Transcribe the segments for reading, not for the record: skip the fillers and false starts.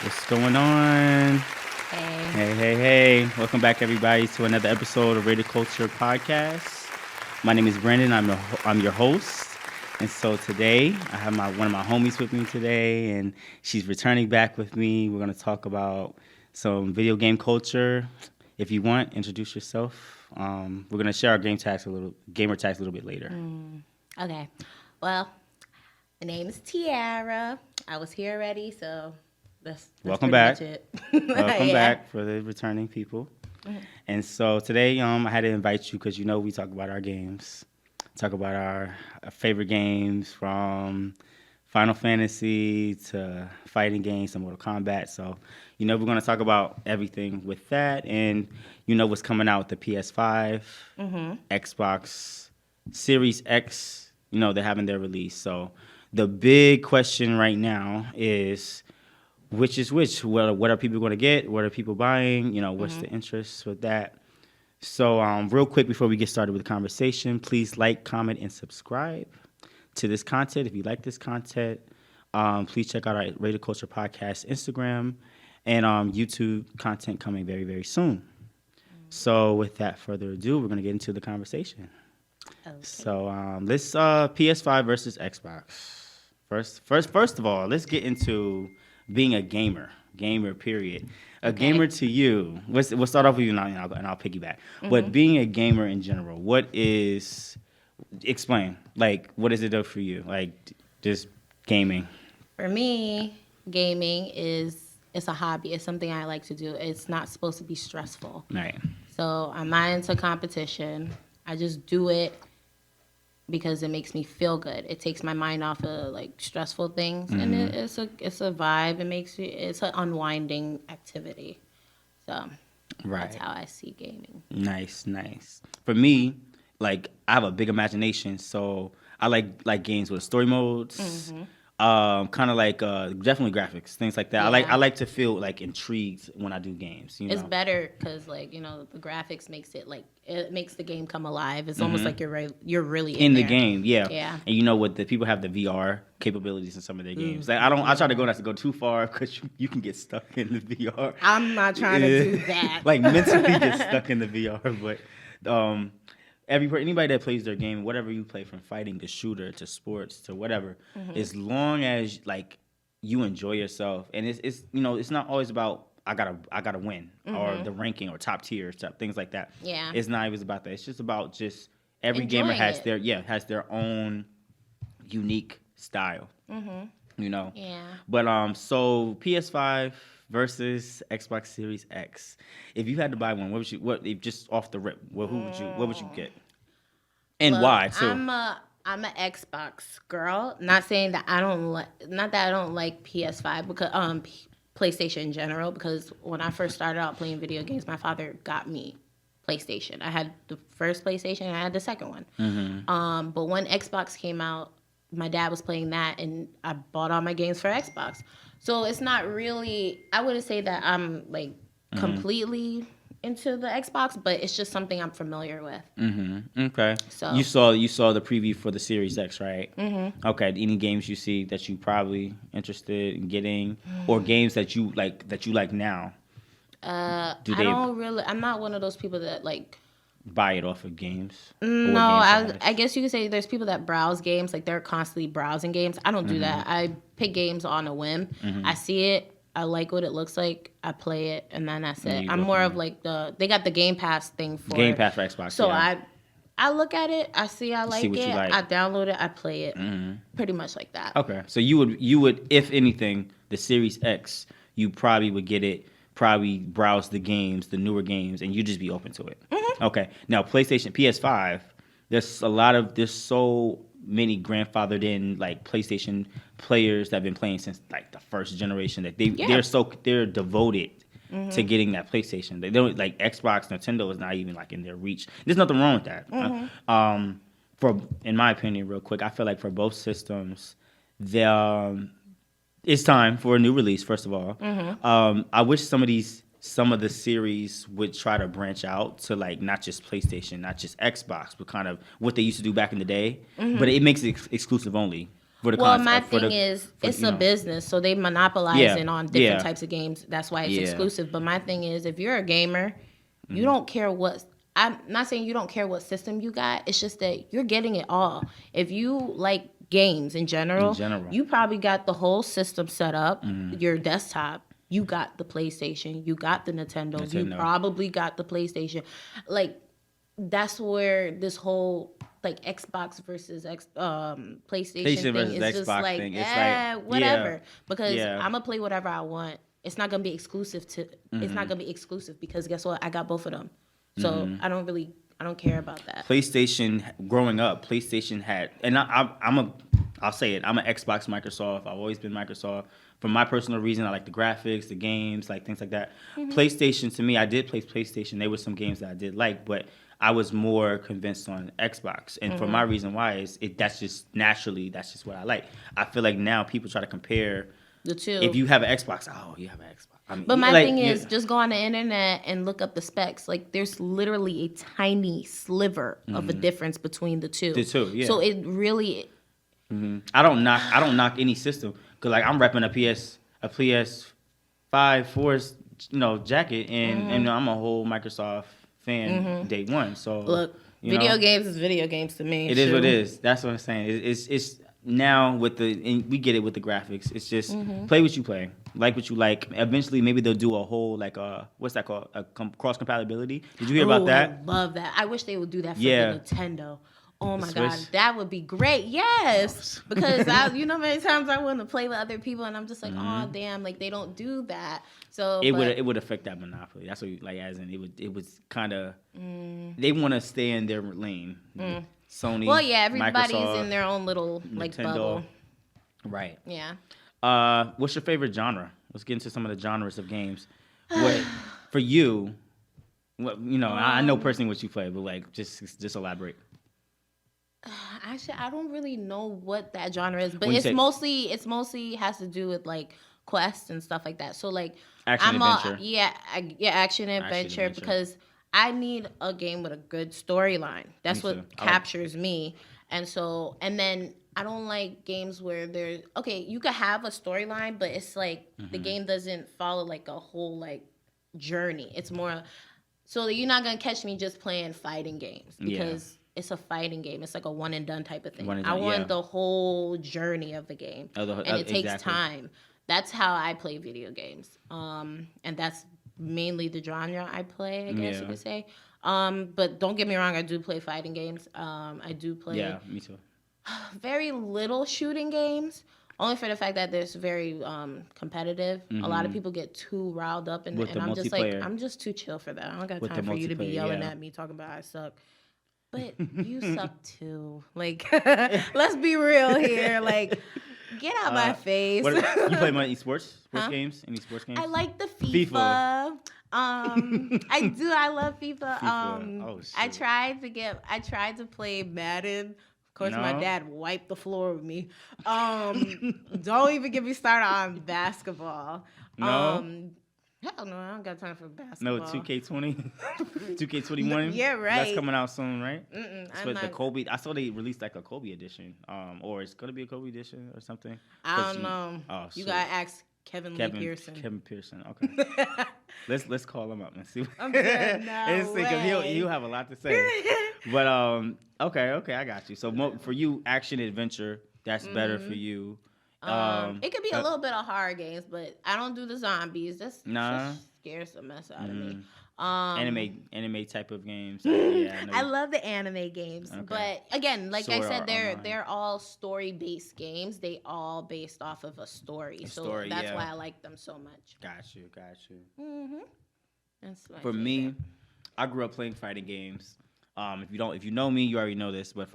What's going on? Hey. Hey. Welcome back, everybody, to another episode of Rated Culture Podcast. My name is Brandon. I'm your host. And so today, I have one of my homies with me today, and she's returning back with me. We're going to talk about some video game culture. If you want, introduce yourself. We're going to share our gamer tags a little bit later. Okay. Well, my name is Tiara. I was here already, so that's Welcome pretty back. much it. Welcome Yeah. back for the returning people. And so today, I had to invite you because we talk about our games, talk about our favorite games from Final Fantasy to fighting games to Mortal Kombat. So, we're going to talk about everything with that, and what's coming out with the PS5, Xbox Series X. They're having their release. So, the big question right now is which is which. What are people going to get? What are people buying? What's the interest with that? So, real quick before we get started with the conversation, please like, comment, and subscribe to this content. If you like this content, please check out our Rated Culture Podcast Instagram and YouTube content coming very, very soon. So, with further ado, we're going to get into the conversation. Okay. So, let's PS5 versus Xbox. First of all, let's get into being a gamer. Gamer, period. A gamer to you. We'll start off with you, and I'll piggyback. But being a gamer in general, what is? Explain. Like, what does it do for you? Like, just gaming. For me, gaming it's a hobby. It's something I like to do. It's not supposed to be stressful. Right. So I'm not into competition. I just do it because it makes me feel good. It takes my mind off of like stressful things, and it's a vibe. It's an unwinding activity. So that's how I see gaming. Nice. For me, like I have a big imagination, so I like games with story modes. Kind of like definitely graphics, things like that. Yeah. I like to feel like intrigued when I do games. It's better because the graphics it makes the game come alive. It's almost like you're really in the there. game, yeah. Yeah. And what the people have the VR capabilities in some of their games. Like I try to not to go too far because you can get stuck in the VR. I'm not trying to do that. Like mentally get stuck in the VR, but anybody that plays their game, whatever you play, from fighting to shooter to sports to whatever, as long as like you enjoy yourself, and it's not always about I gotta win or the ranking or top tier stuff, things like that. Yeah. It's not always about that. It's just about every gamer Enjoying has has their own unique style. Yeah. But so PS5 versus Xbox Series X. If you had to buy one, if just off the rip, what would you get? And Well, why too? I'm an Xbox girl. Not saying that I don't like PS5 because PlayStation in general, because when I first started out playing video games, my father got me PlayStation. I had the first PlayStation and I had the second one. But when Xbox came out, my dad was playing that and I bought all my games for Xbox. So it's not really, I wouldn't say that I'm like completely into the Xbox, but it's just something I'm familiar with. Okay. So You saw the preview for the Series X, right? Okay. Any games you see that you probably interested in getting, or games that you like now? I'm not one of those people that like. Buy it off of games? No, I guess you could say there's people that browse games, like they're constantly browsing games. I don't do that. I pick games on a whim. I see it, I like what it looks like, I play it, and then that's it. I'm more of like they got the Game Pass thing for Game Pass for Xbox. So yeah. I look at it, I see I like see what it, you like. I download it, I play it, pretty much like that. Okay, so you would, if anything, the Series X, you probably would get it, probably browse the games, the newer games, and you just be open to it. Okay, now PlayStation, PS5, there's so many grandfathered in like PlayStation players that have been playing since like the first generation that they're devoted to getting that PlayStation. They don't like Xbox, Nintendo is not even like in their reach. There's nothing wrong with that. In my opinion, real quick, I feel like for both systems, it's time for a new release. First of all, I wish some of the series would try to branch out to like not just PlayStation, not just Xbox, but kind of what they used to do back in the day. But it makes it exclusive only. For the Well, cons- my for thing the, is, for, it's you a know. business, so they monopolizing on different Yeah. types of games. That's why it's Yeah. exclusive. But my thing is, if you're a gamer, you don't care what. I'm not saying you don't care what system you got. It's just that you're getting it all. If you like games in general, you probably got the whole system set up. Your desktop. You got the PlayStation. You got the Nintendo. You probably got the PlayStation. Like, that's where this whole like Xbox versus PlayStation thing is just Xbox like, thing. It's like, whatever. Because yeah. I'm gonna play whatever I want. It's not gonna be exclusive to. It's not gonna be exclusive because guess what? I got both of them. So I don't care about that. PlayStation, growing up, PlayStation had, and I'll say it, I'm an Xbox Microsoft. I've always been Microsoft. For my personal reason, I like the graphics, the games, like things like that. PlayStation, to me, I did play PlayStation. There were some games that I did like, but I was more convinced on Xbox. And for my reason why is that's just what I like. I feel like now people try to compare the two. If you have an Xbox, you have an Xbox. I mean, but my thing is, just go on the internet and look up the specs. Like, there's literally a tiny sliver of a difference between the two. The two, yeah. So it really. I don't knock any system because like I'm repping a PS5 Force, jacket, and I'm a whole Microsoft fan day one. So look, video games is video games to me. It is what it is. That's what I'm saying. It's now and we get it with the graphics. It's just play what you play, like what you like. Eventually, maybe they'll do a whole what's that called? Cross compatibility. Did you hear about that? I love that. I wish they would do that for the Nintendo. Oh my God, that would be great. Yes, because many times I want to play with other people, and I'm just like, oh damn, like they don't do that. So it would affect that monopoly. That's what it was kind of they want to stay in their lane. Sony. Well, yeah, everybody's Microsoft, in their own little Nintendo. Bubble. Right. Yeah. What's your favorite genre? Let's get into some of the genres of games. What for you? What I know personally what you play, but like just elaborate. Actually, I don't really know what that genre is, but it's mostly has to do with like quests and stuff like that. So like adventure. Action adventure because I need a game with a good storyline. That's what captures me. And then I don't like games where there's you could have a storyline, but it's like the game doesn't follow like a whole like journey. It's more so you're not gonna catch me just playing fighting games because it's a fighting game. It's like a one and done type of thing. I want the whole journey of the game, and it takes time. That's how I play video games, and that's mainly the genre I play, I guess you could say. But don't get me wrong, I do play fighting games. I do play. Yeah, me too. Very little shooting games, only for the fact that there's very competitive. A lot of people get too riled up, and I'm just like, I'm just too chill for that. I don't got time for you to be yelling at me, talking about I suck. But you suck too. Like, let's be real here. Like, get out my face. You play any sports games? Any sports games? I like the FIFA. I do. I love FIFA. I tried to play Madden. Of course, my dad wiped the floor with me. Don't even get me started on basketball. No. Hell no, I don't got time for basketball. No, 2K20, 2K21. Yeah, right. That's coming out soon, right? The Kobe. I saw they released like a Kobe edition, or it's gonna be a Kobe edition or something. I don't know. You gotta ask Kevin Pearson. Kevin Pearson. Okay. let's call him up and see. I'm good. No way. He'll have a lot to say. But okay, I got you. So for you, action adventure, that's better for you. It could be a little bit of horror games, but I don't do the zombies. That's just scares the mess out of me. Anime type of games. Yeah, I love the anime games, but again, like I said, they're all story based games. They all based off of a story, that's why I like them so much. Got you. That's for me. I grew up playing fighting games. If you know me, you already know this, but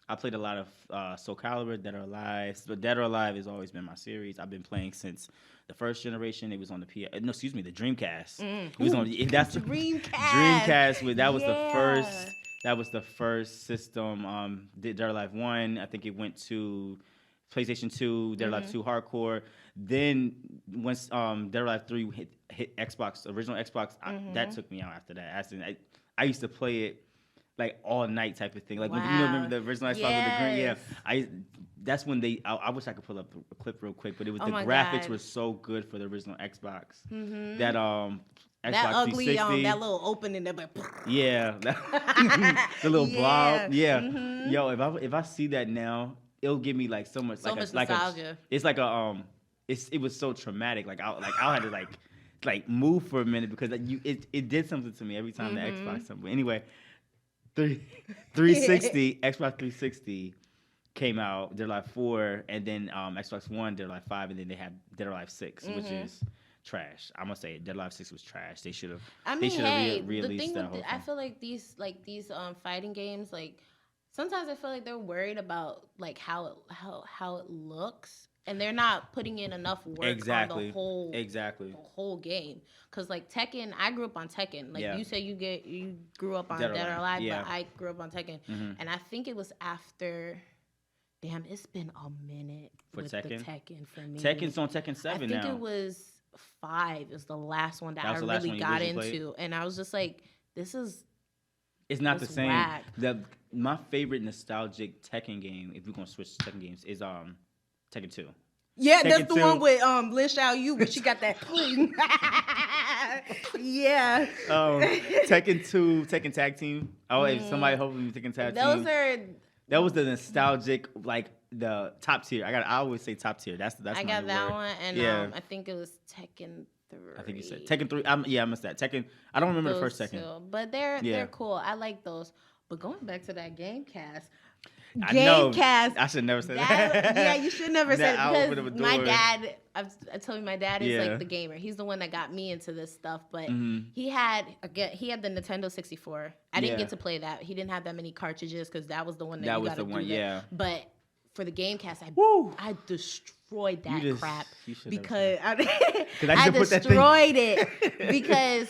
I played a lot of Soul Calibur, Dead or Alive. But Dead or Alive has always been my series. I've been playing since the first generation. It was on the the Dreamcast. It was on that's Dreamcast. Dreamcast. That was the first. That was the first system. Dead or Alive 1. I think it went to PlayStation 2. Dead or Alive 2 Hardcore. Then once Dead or Alive 3 hit Xbox, original Xbox, that took me out after that. I used to play it like all night type of thing. Like when you Wow. remember the original Xbox with the green. Yeah, Yes. that's when I wish I could pull up a clip real quick, but it was Oh the my graphics God. were so good for the original Xbox. Mm-hmm. That That Xbox ugly 360. that little opening there, but Yeah, the little yeah. blob. Yeah, Mm-hmm. yo, if I see that now, it'll give me like so much So much like a nostalgia. it's like a it was so traumatic. I had to like move for a minute because it did something to me every time the Xbox something. Anyway, 360 Xbox 360 came out, Dead or Alive 4, and then Xbox One, Dead or Alive 5, and then they had Dead or Alive 6, which is trash. I'm gonna say Dead or Alive 6 was trash. They should have. I They mean, should have hey, the released thing that with whole I thing. feel like these fighting games, like sometimes I feel like they're worried about like how it looks, and they're not putting in enough work on the whole game. Cause like Tekken, I grew up on Tekken. Like Yeah. you say, you grew up on Dead or Dead or Alive, Alive, yeah. but I grew up on Tekken, and I think it was after. Damn, it's been a minute For with Tekken? the Tekken for me. Tekken's on Tekken I 7 think now. it was 5 is the last one that That was I the last really one you got originally played? into, and I was just like, this is It's not the it's same. whack. My favorite nostalgic Tekken game, if we're gonna switch to Tekken games, is Tekken 2. yeah, Tekken that's the 2. one with Lin Xiao Yu, but she got that yeah. Tekken 2, Tekken Tag Team. Oh, if somebody hoping Tekken Tag Those Team. are. That was the nostalgic, like the top tier. I always say top tier. That's I my got new that word. one, and Yeah. I think it was Tekken 3. I think you said Tekken 3. I missed that. Tekken. I don't remember the first Those Tekken. two. But they're Yeah. cool. I like those. But going back to that Gamecast. I know. Gamecast. I should never say that. Yeah, you should never say That it opened up a because my door. dad. I told you my dad is Yeah. like the gamer. He's the one that got me into this stuff. But Mhm. he had the Nintendo 64. I didn't Yeah. get to play that. He didn't have that many cartridges because that was the one that That you was gotta the one, do that. yeah. But for the Gamecast, Woo! I destroyed that crap you should never because I I used to put that thing- destroyed it because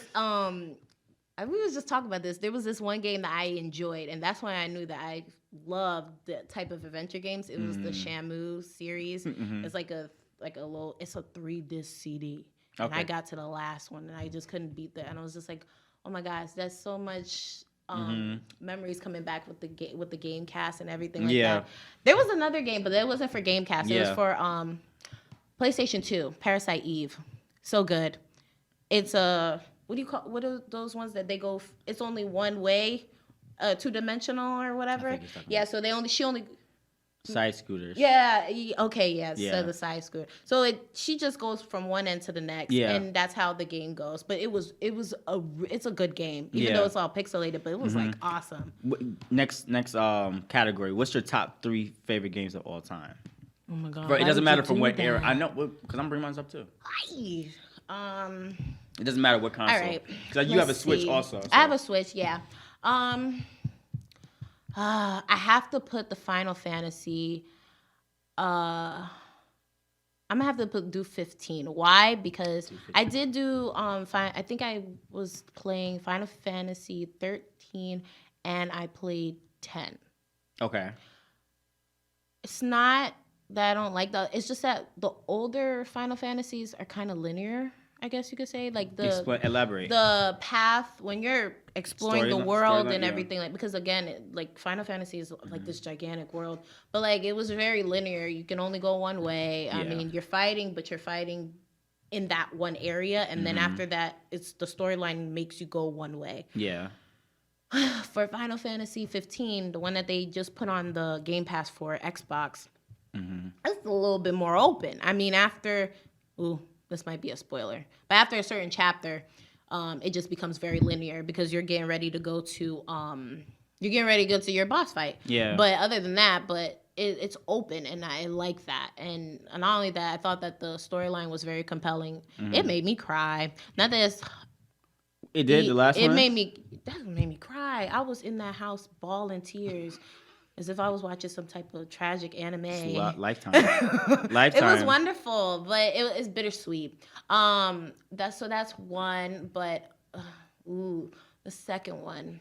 we was just talking about this. There was this one game that I enjoyed, and that's when I knew that I loved the type of adventure games. It was the Shamu series. It's like a little. It's a 3-disc CD, and I Okay. got to the last one, and I just couldn't beat that. And I was just like, oh my gosh, that's so much. Memories coming back with the Gamecast and everything like Yeah. that. There was another game, but it wasn't for Gamecast. It was Yeah. for PlayStation 2, Parasite Eve. So good. It's what are those ones that they go? It's only one way, 2-dimensional or whatever. think you're talking Yeah. So she only. Side scooters. Yeah. Okay. Yeah. Yeah. So the side scooter. So she just goes from one end to the next. Yeah. And that's how the game goes. But it's a good game, even Yeah. though it's all pixelated. But it was like awesome. Next category. What's your top 3 favorite games of all time? Oh my god. It why doesn't would matter you from do what that? era. I know because I'm bringing mine up too. Why? It doesn't matter what console. All right. So you have a Switch also. I have a Switch, yeah. I have to put the Final Fantasy. I'm gonna have to do 15. Why? Because I did do I think I was playing Final Fantasy 13 and I played 10. Okay. It's not that I don't like that. It's just that the older Final Fantasies are kind of linear, I guess you could say. Like Elaborate. the path when you're exploring the world and yeah. everything, like because again, like Final Fantasy is like this gigantic world, but like it was very linear. You can only go one way. I Yeah. mean, you're fighting in that one area, and then after that, it's the storyline makes you go one way. Yeah. For Final Fantasy 15, the one that they just put on the Game Pass for Xbox, it's a little bit more open. I mean, this might be a spoiler, but after a certain chapter, it just becomes very linear because you're getting ready to go to your boss fight. Yeah. But other than that, it's open, and I like that. And not only that, I thought that the storyline was very compelling. It made me cry. Not that it's It did the last one. That made me cry. I was in that house bawling tears, as if I was watching some type of tragic anime. Lifetime. It was wonderful, but it's bittersweet. That's one, but the second one,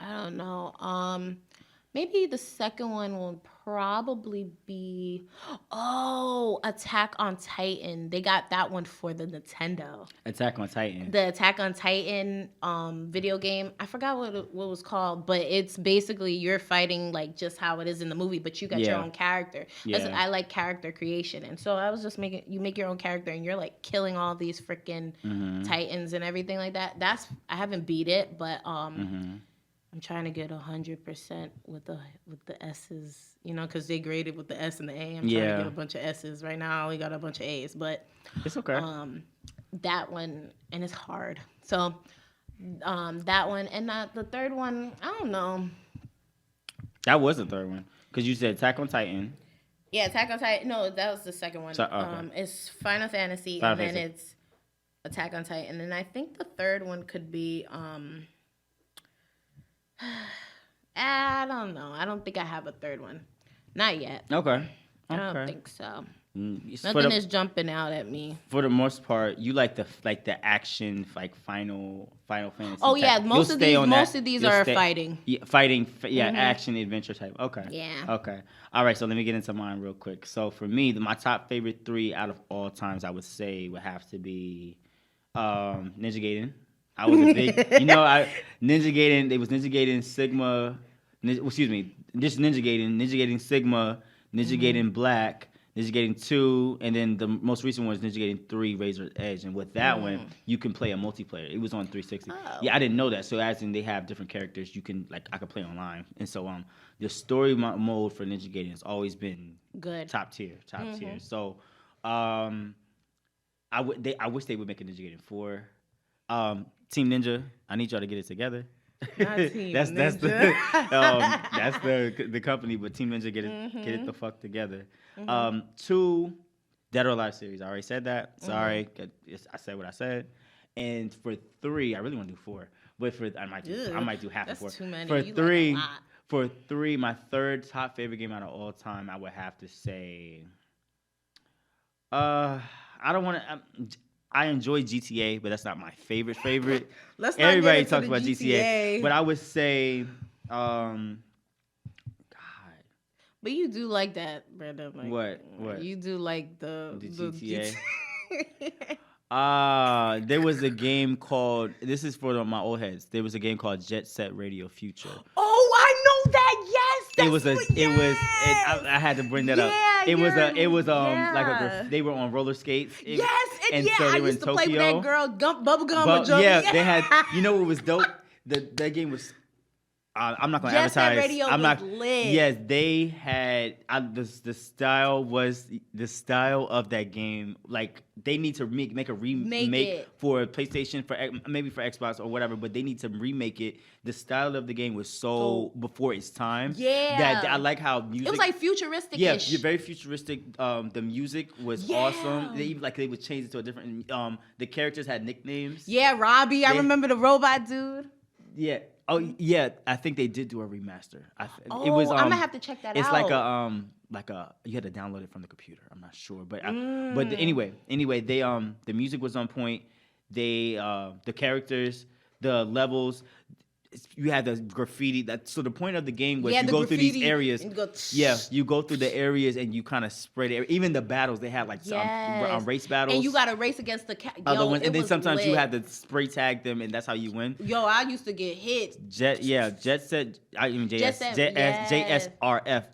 I don't know. Maybe the second one will probably be Attack on Titan. They got that one for the Nintendo. Attack on Titan. The Attack on Titan video game. I forgot what it was called, but it's basically you're fighting like just how it is in the movie, but you got your own character. Yeah. I like character creation, and so I was just you make your own character, and you're like killing all these freaking Titans and everything like that. I haven't beat it, but I'm trying to get 100% with the S's, because they graded with the S and the A. I'm trying to get a bunch of S's. Right now, I only got a bunch of A's, but it's okay. That one, and it's hard. So that one, and the third one, I don't know. That was the third one, because you said Attack on Titan. Yeah, Attack on Titan. No, that was the second one. So, okay. It's Final Fantasy, and then it's Attack on Titan, and I think the third one could be. I don't know. I don't think I have a third one. Not yet. Okay. I don't think so. Nothing is jumping out at me. For the most part, you like the action, like Final Fantasy. Oh yeah, most of these are fighting. Yeah, fighting. Yeah, action adventure type. Okay. Yeah. Okay. All right. So let me get into mine real quick. So for me, my top favorite 3 out of all times, I would say would have to be Ninja Gaiden. I was a big, Ninja Gaiden. It was Ninja Gaiden Sigma. Just Ninja Gaiden Sigma, Ninja Gaiden Black, Ninja Gaiden 2, and then the most recent one is Ninja Gaiden 3 Razor's Edge. And with that one, you can play a multiplayer. It was on 360. Oh. Yeah, I didn't know that. So as in they have different characters, you can I could play online. And so the story mode for Ninja Gaiden has always been good, top tier. So I wish they would make a Ninja Gaiden 4. Team Ninja, I need y'all to get it together. Not Team that's Ninja. That's the company, but Team Ninja get it the fuck together. 2, Dead or Alive series. I already said that. Sorry, I said what I said. And for 3, I really want to do 4, but I might do half of 4. That's too many. For 3, my third top favorite game out of all time, I would have to say. I don't want to. I enjoy GTA, but that's not my favorite. Everybody talks about GTA, but I would say, God. But you do like that, Brenda. Like, what? You do like the GTA. There was a game called. This is for my old heads. There was a game called Jet Set Radio Future. Oh, I know that. Yes, I had to bring that up. It was they were on roller skates. So they were in Tokyo. Play with that girl, Bubblegum. Yeah, they had. You know what was dope? That game was. I'm not gonna advertise. Radio I'm not. Lit. Yes, they had. The style of that game. Like they need to make a remake for PlayStation, maybe for Xbox or whatever. But they need to remake it. The style of the game was so before its time. Yeah, that I like how music. It was like futuristic. Yeah, very futuristic. The music was awesome. They would change it to a different. The characters had nicknames. Yeah, Robbie. I remember the robot dude. Yeah. Oh yeah, I think they did do a remaster. It was. I'm gonna have to check that out. It's like a you had to download it from the computer. I'm not sure, but anyway, they the music was on point. The characters, the levels. You had the graffiti. So the point of the game was you go through these areas. You go through the areas and you kind of spread it. Even the battles, they had race battles. And you got to race against the other ones. And then sometimes you had to spray tag them, and that's how you win. Yo, I used to get hit. JSRF.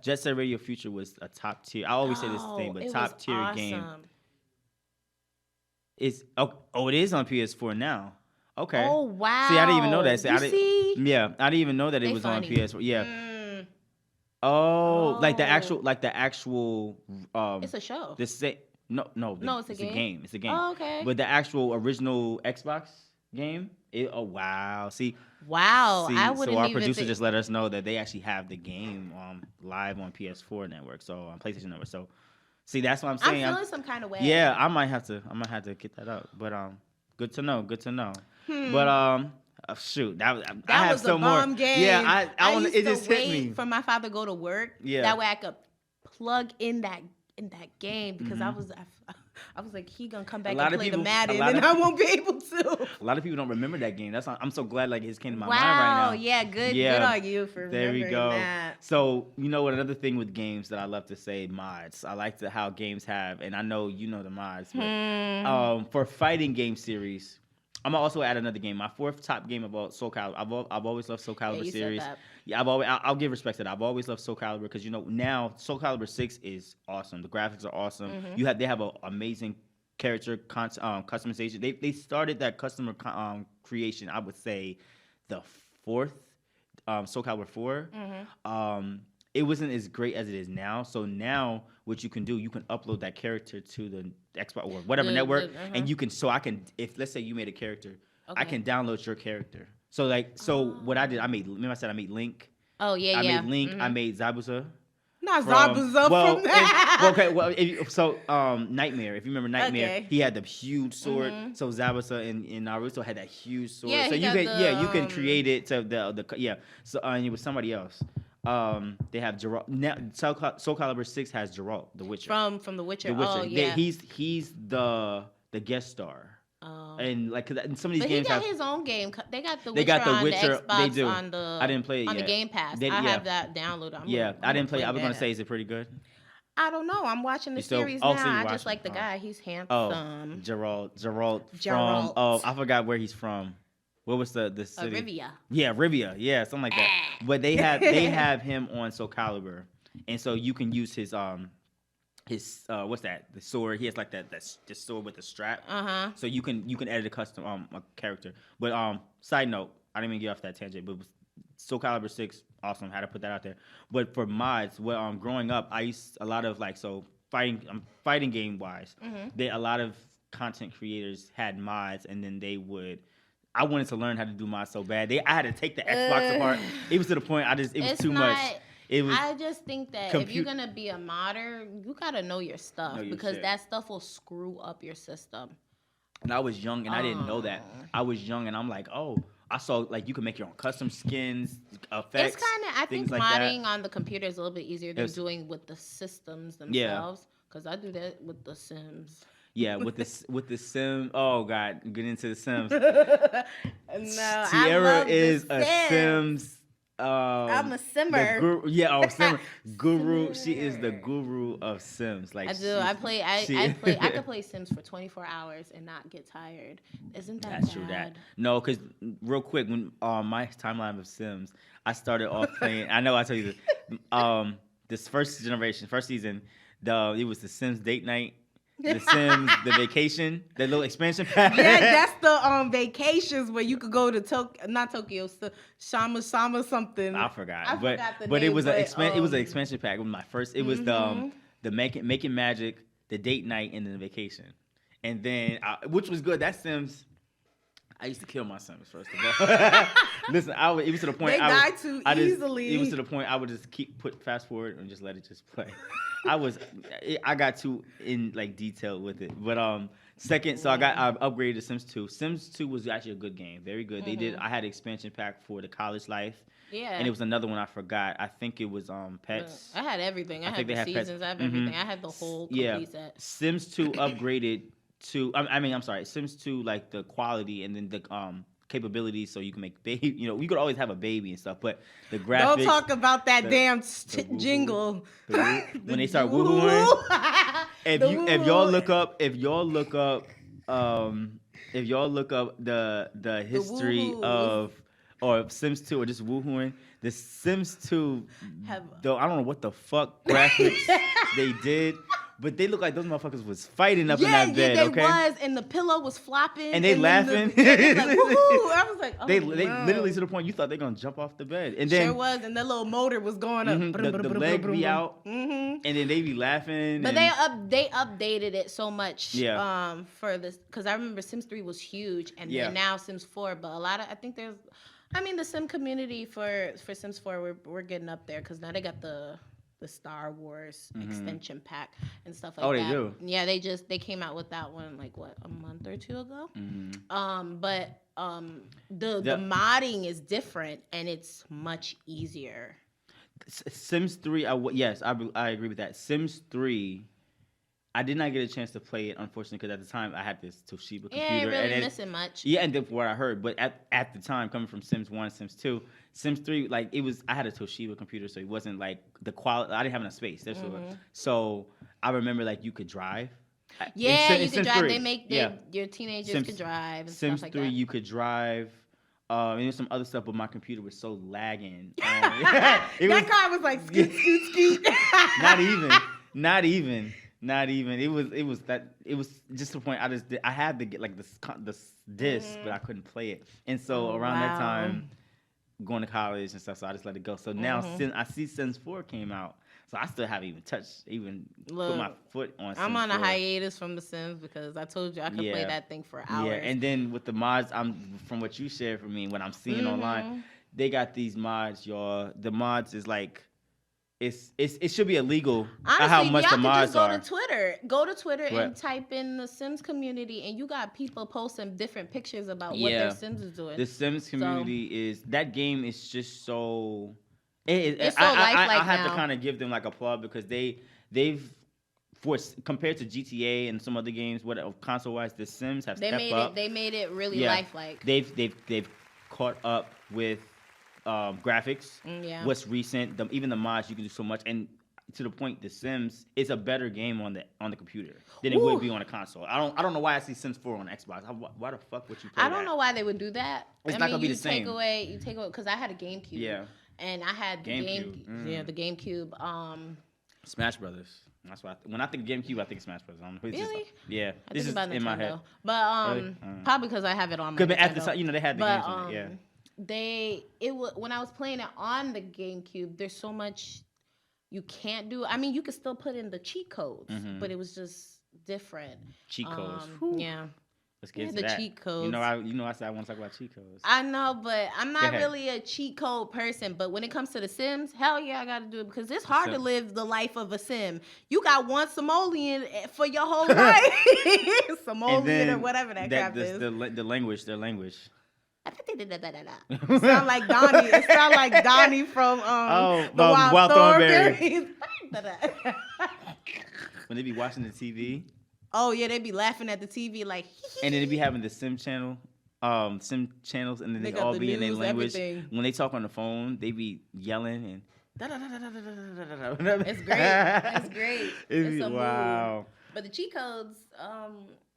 Jet Set Radio Future was a top tier. I always say this thing, but top tier game. It is on PS4 now. Okay. Oh wow! See, I didn't even know that. I didn't even know that it was on PS4. Yeah. Oh, like the actual. It's a show. It's a game. It's a game. Oh, okay. But the actual original Xbox game. Wow. Wow. I wouldn't. So our producer just let us know that they actually have the game live on PS4 network, so on PlayStation network. So, see, that's what I'm saying. I'm feeling some kind of way. Yeah, I might have to get that up, but good to know. But shoot, I have was some a bomb more. Game. Yeah, I want it just hit wait me. for my father to go to work. Yeah, that way I could plug in that game because I was like, he gonna come back lot and of play people- the a Madden, lot and of- I won't be able to. A lot of people don't remember that game. I'm so glad like it came to my mind Wow, right now. yeah, good on you for There we remembering go. that. So you know what? Another thing with games that I love to say, mods. I like how games have, and I know you know the mods. But, for fighting game series, I'm gonna also add another game. My fourth top game about Soul Calibur. I've always loved Soul Calibur you said series. that. Yeah, I'll give respect to that. I've always loved Soul Calibur because now Soul Calibur 6 is awesome. The graphics are awesome. They have an amazing character customization. They started that customer creation. I would say the fourth Soul Calibur 4. It wasn't as great as it is now. So now what you can do, you can upload that character to the Xbox or whatever network, and you can. So I can, if let's say you made a character, I can download your character. So what I did, remember I said I made Link. Oh yeah, I made Link. I made Zabuza. Not Zabuza from that. Nightmare. If you remember Nightmare, he had the huge sword. So Zabuza and Naruto had that huge sword. Yeah, so you can create it to the. So and it was somebody else. They have Geralt. Now Soul Calibur 6 has Geralt, the Witcher. From the Witcher. The Witcher. Oh yeah. He's the guest star. And like and some of these but games he got have his own game. They got the They Witcher got the on Witcher. the Xbox They do. on the I didn't play it on yet. the Game Pass. They- I yeah. have that downloaded. I didn't play it. I was gonna that. say, is it pretty good? I don't know. I'm watching the You still- series oh, now. so you're I just watching- like the oh. guy. He's handsome. Oh, Geralt from. Geralt. Oh, I forgot where he's from. What was the city? Rivia. Yeah, Rivia. Yeah, something like that. But they have him on Soul Calibur, and so you can use his what's that? The sword. He has like the sword with the strap. So you can edit a custom a character. But side note, I didn't even get off that tangent. But Soul Calibur 6, awesome. Had to put that out there. But for mods, growing up, I used a lot of fighting game wise. A lot of content creators had mods, and then they would. I wanted to learn how to do mods so bad. I had to take the Xbox apart. It was to the point it was too much. It was. I just think that if you're gonna be a modder, you gotta know your stuff because shit. that stuff will screw up your system. And I was young and I didn't know that. I was young and I'm like, oh, I saw like you can make your own custom skins, effects. It's kind of. I think like modding that. on the computer is a little bit easier than doing with the systems themselves. Because I do that with the Sims. Yeah, with the Sims. Oh God, get into the Sims. No, Tierra is a Sims. I'm a Simmer. Simmer. Guru. She is the guru of Sims. Like I do. I could play Sims for 24 hours and not get tired. Isn't that That's true. That no, because real quick, when my timeline of Sims, I started off playing. I know I told you this. This first season, it was the Sims date night. The Sims, the vacation, the little expansion pack. Yeah, that's the vacations where you could go to not Tokyo, Shama something. I forgot. I but forgot the but name, it was it was an expansion pack. It was my first. It was the making magic, the date night, and the vacation, and then which was good. That Sims. I used to kill my Sims first of all. Listen, it was to the point they die too easily. It was to the point I would just put fast forward and just let it just play. I got too in like detail with it. But second, so I upgraded to Sims 2. Sims 2 was actually a good game, very good. I had an expansion pack for the college life. Yeah. And it was another one I forgot. I think it was Pets. I had everything. I had the seasons. Pets. I have everything. I had the whole complete set. Sims 2 upgraded to I'm sorry, Sims 2 like the quality and then the capabilities so you can make baby. You could always have a baby and stuff, but the graphics. Don't talk about that damn jingle. When they start woo-hooing. If y'all look up the history of Sims 2 or just woohooing, the Sims 2 though I don't know what the fuck graphics they did. But they look like those motherfuckers was fighting up in that bed, they okay? was, and the pillow was flopping. And they laughing. They like, woo-hoo. I was like, oh, they literally to the point you thought they gonna jump off the bed. And then sure was, and that little motor was going up. The leg be out, and then they be laughing. But they updated it so much for this, because I remember Sims 3 was huge, and then now Sims 4. But the Sim community for Sims 4, we're getting up there, because now they got the Star Wars extension pack and stuff like that. Oh, they do? Yeah, they came out with that one like a month or two ago. But the modding is different and it's much easier. Sims 3, yes, I agree with that. Sims 3 I did not get a chance to play it, unfortunately, because at the time I had this Toshiba computer. You ain't really missing much. Yeah, and then what I heard, but at the time, coming from Sims 1, Sims 2, Sims 3, like it was, I had a Toshiba computer, so it wasn't like the quality. I didn't have enough space. That's what. So I remember like you could drive. Yeah, you could Sims drive. 3, They make your teenagers could drive and Sims stuff like 3, that. you could drive. And there's some other stuff, but my computer was so lagging. That car was like skeet, skeet, skeet. Not even. It was just the point. I had to get like this disc, but I couldn't play it. And so around that time, going to college and stuff, so I just let it go. So now since I see Sims 4 came out, so I still haven't put my foot on Sims I'm on a 4. hiatus from The Sims because I told you I could play that thing for hours. Yeah, and then with the mods, from what you shared for me, what I'm seeing online, they got these mods, y'all. The mods is like, it should be illegal. Honestly, how much the mods just are. Go to Twitter and type in the Sims community, and you got people posting different pictures about what their Sims is doing. The Sims community is, that game is just so. It's so lifelike I have now. to kind of give them like applaud because they've compared to GTA and some other games, console wise, the Sims have stepped up. They made it really lifelike. They've caught up with graphics. What's recent, even the mods, you can do so much, and to the point, The Sims is a better game on the computer than it would be on a console. I don't know why I see Sims 4 on Xbox. Why the fuck would you play that? I don't know why they would do that. It's not gonna be the same. You take away because I had a GameCube. Yeah. And I had the GameCube. Smash Brothers. That's why when I think GameCube, I think Smash Brothers. Really? Yeah. I This think is about in my Nintendo. head. But probably because I have it on my But at the Nintendo. time, they had the games on it. Yeah. When I was playing it on the GameCube, there's so much you can't do. I mean, you could still put in the cheat codes, but it was just different. Cheat codes. Yeah. Let's get into the that. cheat codes. I said I want to talk about cheat codes. I know, but I'm not really a cheat code person. But when it comes to The Sims, hell yeah, I got to do it because it's hard to live the life of a Sim. You got one simoleon for your whole life. Simoleon or whatever that crap is. Their language. It sound like Donnie. It sound like Donnie from the Wild Thornberry. When they be watching the TV. Oh yeah, they be laughing at the TV like. And then they be having the Sim channels, and then they all be in their language. Everything. When they talk on the phone, they be yelling and. It's great. It's great. It's a wow. Move. But the cheat codes, I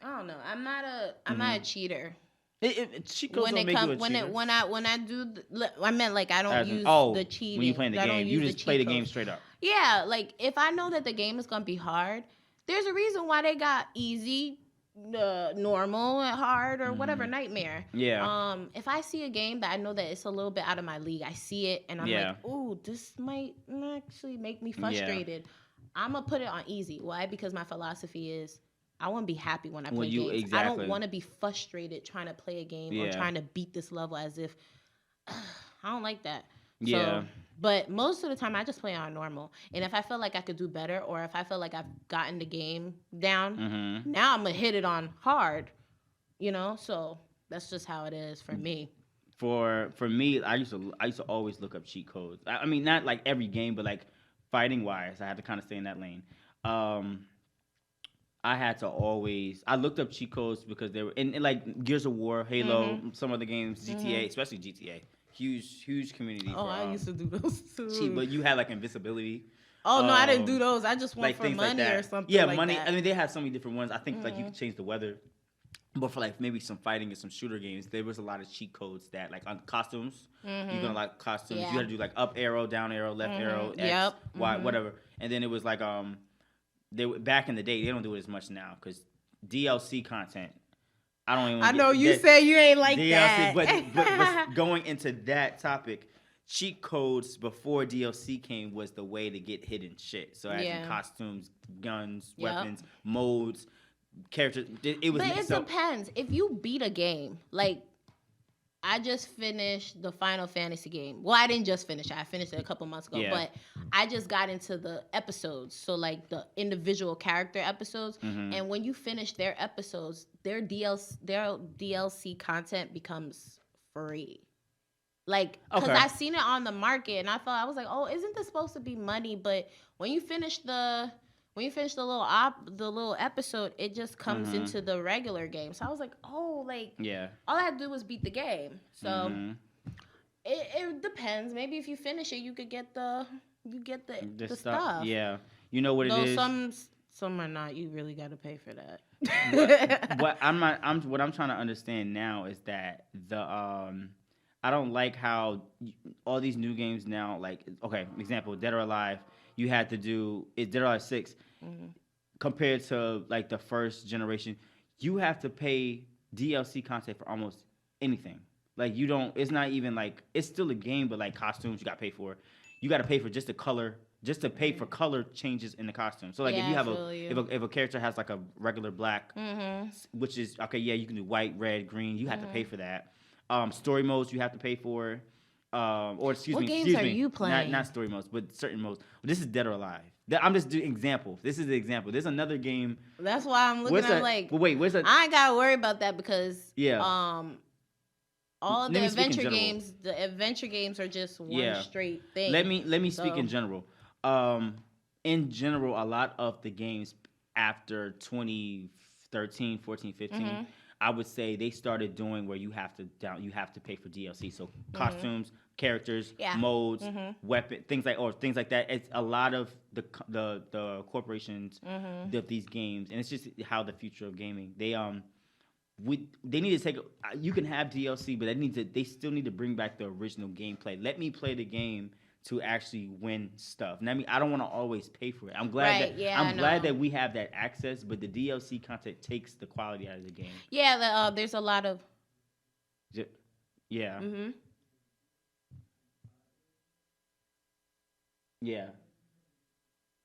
don't know. I'm not a cheater. Cheat codes don't make you a cheater. When I do, I meant like I don't use the cheating. When you playing the game, you just play the game straight up. Yeah, like if I know that the game is gonna be hard, there's a reason why they got easy, normal, hard, or whatever, nightmare. Yeah. If I see a game that I know that it's a little bit out of my league, I see it and I'm like, ooh, this might actually make me frustrated. Yeah. I'm gonna put it on easy. Why? Because my philosophy is I want to be happy when I play games. Exactly. I don't want to be frustrated trying to play a game or trying to beat this level as if I don't like that. Yeah. So, but most of the time, I just play on normal. And if I feel like I could do better, or if I feel like I've gotten the game down, now I'm gonna hit it on hard. So that's just how it is for me. For me, I used to always look up cheat codes. I mean, not like every game, but like fighting wise, I had to kind of stay in that lane. I had to I looked up cheat codes because they were in like Gears of War, Halo, some other games, GTA, especially GTA. Huge community. Oh, I used to do those too. But you had like invincibility. Oh no, I didn't do those. I just went like for money or something. Yeah, like money. That. I mean, they had so many different ones. I think like you could change the weather. But for like maybe some fighting and some shooter games, there was a lot of cheat codes that like on costumes. You're gonna like costumes. You had to do like up arrow, down arrow, left arrow, X, Y, whatever. And then it was like they back in the day they don't do it as much now because DLC content. I know you say you ain't like DLC, that. But going into that topic, cheat codes before DLC came was the way to get hidden shit. So as in costumes, guns, weapons, modes, characters. It was. But it depends. If you beat a game, like I just finished the Final Fantasy game. Well, I didn't just finish it. I finished it a couple months ago. Yeah. But I just got into the episodes. So, like, the individual character episodes. And when you finish their episodes, their DLC content becomes free. Like, because I seen it on the market. And I was like, oh, isn't this supposed to be money? But when you finish the when you finish the little episode, it just comes into the regular game. So I was like, oh, like Yeah. all I had to do was beat the game. So Mm-hmm. it depends. Maybe if you finish it, you get the The stuff. Yeah. You know what it Though is? some are not. You really got to pay for that. What I'm not what I'm trying to understand now is that I don't like how all these new games now, like, okay, example, Dead or Alive, you had to do it's Dead or Alive 6 compared to like the first generation, you have to pay DLC content for almost anything. Like you don't, it's not even like it's still a game, but like costumes you got to pay for. You got to pay for just the color, just to pay for color changes in the costume. So like if Yeah, you I have feel you. if a character has like a regular black, which is okay, yeah, you can do white, red, green. You have to pay for that. Story modes you have to pay for. Or excuse What me, games excuse are me, you playing? not story modes, but certain modes. This is Dead or Alive. I'm just doing example. This is the example. There's another game. That's why I'm looking at like. But wait, where's that? I ain't gotta worry about that because Yeah. all Let the me speak in adventure general. games, the adventure games are just one Yeah. straight thing. Let me speak So- in general. In general, a lot of the games after 2013, 14, 15, I would say they started doing where you have to pay for DLC. So costumes, characters, Yeah. modes, weapon, things like that. It's a lot of the corporations of these games, and it's just how the future of gaming. They need to take. You can have DLC, but they still need to bring back the original gameplay. Let me play the game to actually win stuff. And I mean, I don't want to always pay for it. I'm glad that we have that access, but the DLC content takes the quality out of the game. Yeah, there's a lot of. Yeah. Yeah.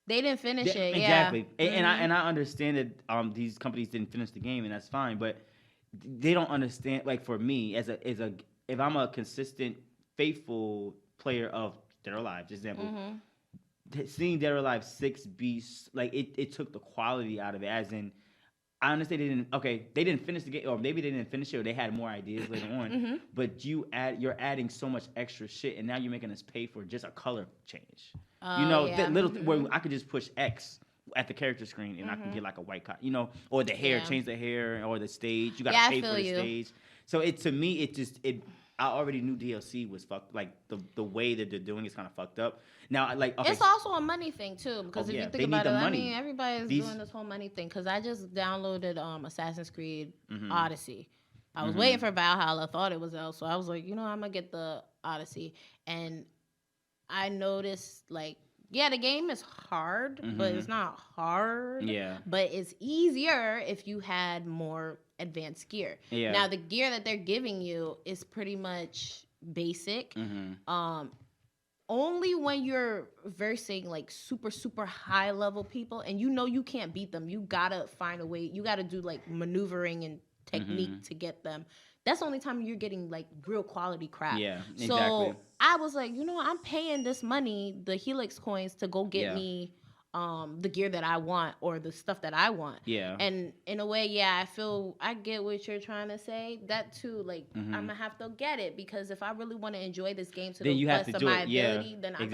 They didn't finish it. Exactly. Yeah. And I understand that these companies didn't finish the game, and that's fine. But they don't understand. Like for me, if I'm a consistent, faithful player of Dead or Alive, for example, seeing Dead or Alive 6 be like it took the quality out of it. As in, I understand they didn't finish the game, or maybe they didn't finish it, or they had more ideas later on. But you're adding so much extra shit, and now you're making us pay for just a color change. Where I could just push X at the character screen and I can get like a white cut, or the hair, change the hair, or the stage. You got to pay for the stage. So to me, I already knew DLC was fucked. Like the way that they're doing is kind of fucked up. Now, like it's also a money thing too, because if you think about it, money. I mean, everybody's doing this whole money thing. Because I just downloaded Assassin's Creed Odyssey. I was waiting for Valhalla. Thought it was out, so I was like, I'm gonna get the Odyssey, and I noticed like. Yeah, the game is hard, but it's not hard. Yeah. But it's easier if you had more advanced gear. Yeah. Now, the gear that they're giving you is pretty much basic. Only when you're versing like super, super high level people and you can't beat them. You gotta find a way. You gotta do like maneuvering and technique to get them. That's the only time you're getting like real quality crap. Yeah, exactly. So I was like, I'm paying this money, the Helix coins, to go get me the gear that I want or the stuff that I want. Yeah. And in a way, I get what you're trying to say. That too, like I'm gonna have to get it because if I really want to enjoy this game to the best of my ability, then I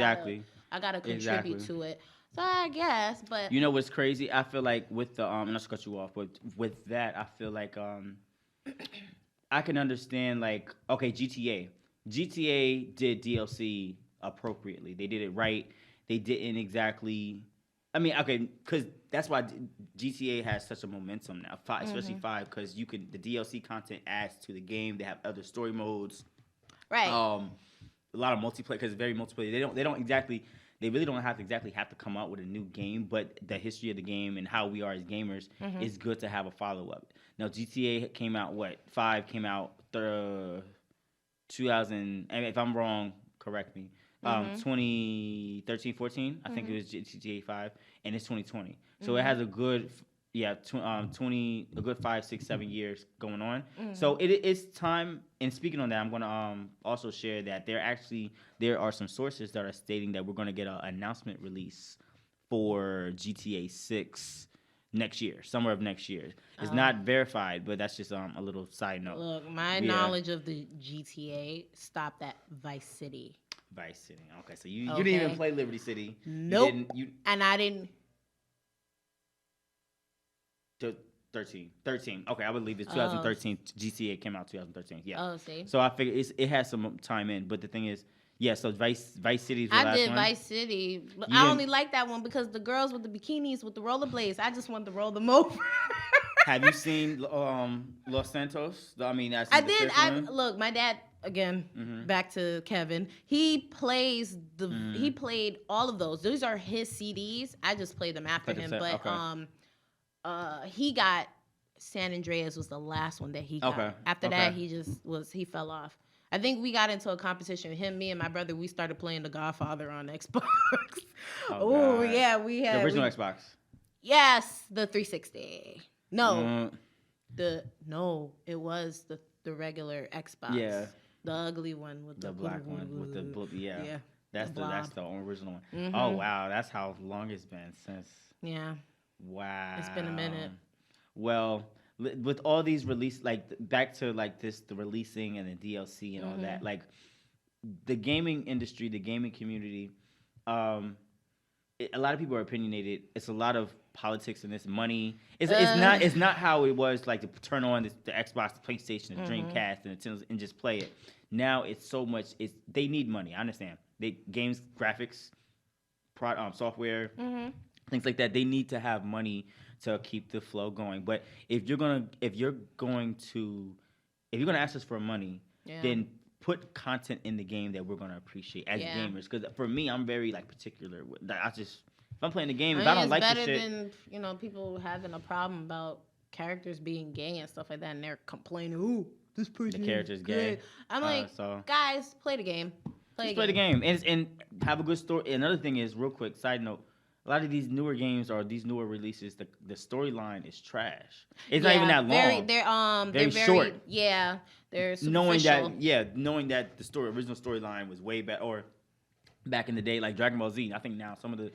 gotta contribute to it. So I guess, but you know what's crazy? I feel like with the not to cut you off, but with that, I feel like I can understand like GTA did DLC appropriately. They did it right. They didn't exactly. I mean, because that's why GTA has such a momentum now, especially 5, because the DLC content adds to the game. They have other story modes, right? A lot of multiplayer because it's very multiplayer. They really don't have to come out with a new game, but the history of the game and how we are as gamers is good to have a follow up. Now GTA came out 5 came out 2000. And if I'm wrong, correct me. 2013, 14. I think it was GTA 5, and it's 2020. So it has a good 5, 6, 7 years going on. So it's time. And speaking on that, I'm going to also share that there are some sources that are stating that we're going to get an announcement release for GTA 6 next year, summer of next year. It's not verified, but that's just a little side note. Look, my knowledge of the GTA stopped at Vice City. Vice City. Okay, so you didn't even play Liberty City. Nope. You didn't. And I didn't. 13. Okay, I believe it's 2013. GTA came out 2013. Yeah. Oh, see. So I figure it has some time in, but the thing is, yeah. So Vice City's the last one. I did Vice City. I only like that one because the girls with the bikinis with the rollerblades. I just wanted to roll them over. Have you seen Los Santos? I mean, I did. Look, my dad again. Back to Kevin. He played all of those. Those are his CDs. I just played them after him. But okay. He got San Andreas was the last one that he got. Okay. After that, he fell off. I think we got into a competition. Him, me, and my brother. We started playing The Godfather on Xbox. Oh yeah, we had the original Xbox. Yes, the 360. No, it was the regular Xbox. Yeah, the ugly one with the black one with the yeah. That's the original one. Mm-hmm. Oh wow, that's how long it's been since. Yeah. Wow. It's been a minute. Well, with all these release, like back to like the releasing and the DLC and all that, like the gaming industry, the gaming community, a lot of people are opinionated. It's a lot of politics and this money. It's not how it was like to turn on the Xbox, the PlayStation, the Dreamcast, and the Nintendo and just play it. Now it's so much. They need money. I understand. Games, graphics, software, things like that. They need to have money to keep the flow going. But if you're gonna ask us for money, then put content in the game that we're gonna appreciate as gamers. Because for me, I'm very like particular. If I'm playing the game, if I don't like the shit, it's better than people having a problem about characters being gay and stuff like that, and they're complaining, "Ooh, this person the character's gay." I'm like, guys, play the game. Play the game and have a good story. Another thing is, real quick side note. A lot of these newer games or these newer releases, the storyline is trash. It's not even that long. They're very short. Yeah, they're knowing that the original storyline was way back or back in the day, like Dragon Ball Z. I think now some of the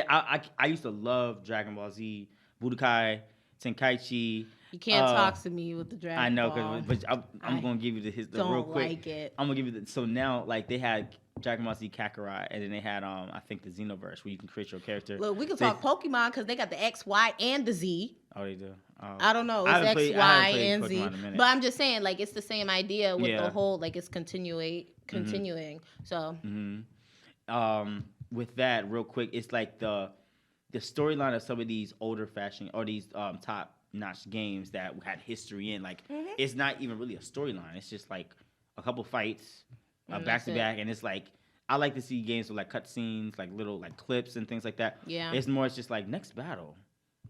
I used to love Dragon Ball Z, Budokai, Tenkaichi. You can't talk to me with the Dragon Ball. I know, but I'm gonna give you the real quick. Like it. I'm gonna give you so now like they had Dragon Ball Z Kakarot, and then they had I think the Xenoverse where you can create your character. Look, we can talk Pokemon because they got the X, Y, and the Z. Oh, they do. I don't know. It's X, Y, and Z. But I'm just saying, like it's the same idea with the whole like it's continuing. So. With that, real quick, it's like the storyline of some of these older fashion or these top-notch games that had history in. Like it's not even really a storyline. It's just like a couple fights. Back to back, and it's like I like to see games with like cutscenes, like little like clips and things like that. Yeah, it's just like next battle,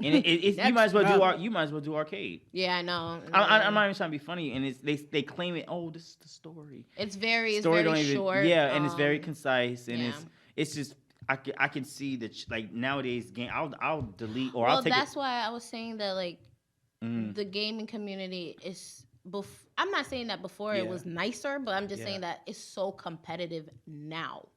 and it's you might as well do arcade. Yeah, I know. I'm not even trying to be funny, and they claim it. Oh, this is the story. It's very short. Yeah, and it's very concise, and it's just I can see that like nowadays game I'll delete or I'll take. Well, that's why I was saying that like the gaming community is. I'm not saying that before it was nicer, but I'm just saying that it's so competitive now.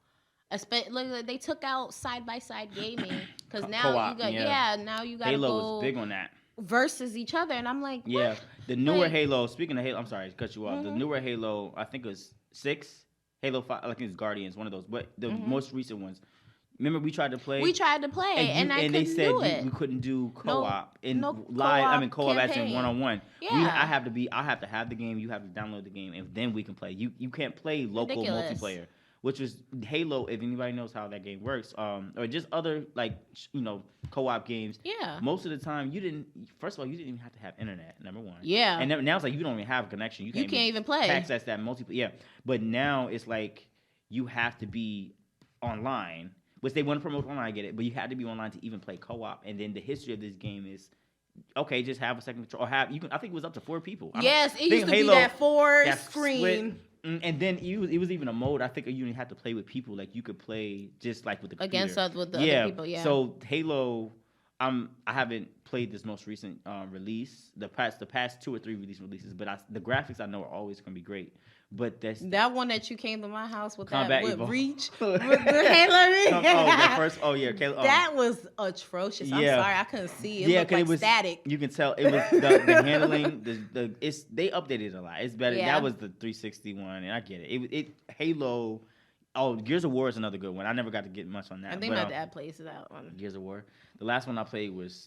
Like they took out side-by-side gaming because now Co-op, now you got Halo was big on that versus each other, and I'm like, what? The newer Halo. Speaking of Halo, I'm sorry to cut you off. The newer Halo, I think it was 6, Halo 5, like it's Guardians, one of those, but the most recent ones. Remember, we tried to play. And they said we couldn't do co-op live. Co-op as in 1-on-1. Yeah. I have to have the game. You have to download the game, and then we can play. You can't play local multiplayer, which was Halo. If anybody knows how that game works, or just other co-op games. Yeah. Most of the time, you didn't. First of all, you didn't even have to have internet. Number one. Yeah. And now it's like you don't even have a connection. You can't even play. Access that multiplayer. Yeah. But now it's like you have to be online. Which they want to promote online, I get it, but you had to be online to even play co-op. And then the history of this game is, okay, just have a second control, or I think it was up to 4 people. Yes, it used to be that 4 screen. And then it was even a mode. I think you didn't have to play with people. Like you could play just like with the computer. Against us with the other people. Yeah. So Halo, I haven't played this most recent release. The past 2 or 3 releases, but the graphics I know are always going to be great. But that one that you came to my house with Combat with Reach with the Halo. That was atrocious. I'm sorry, I couldn't see. It looked like static. You can tell it was the handling. They updated a lot. It's better. Yeah. That was the 360 one, and I get it. Halo. Oh, Gears of War is another good one. I never got to get much on that. I think my dad plays that one. Gears of War. The last one I played was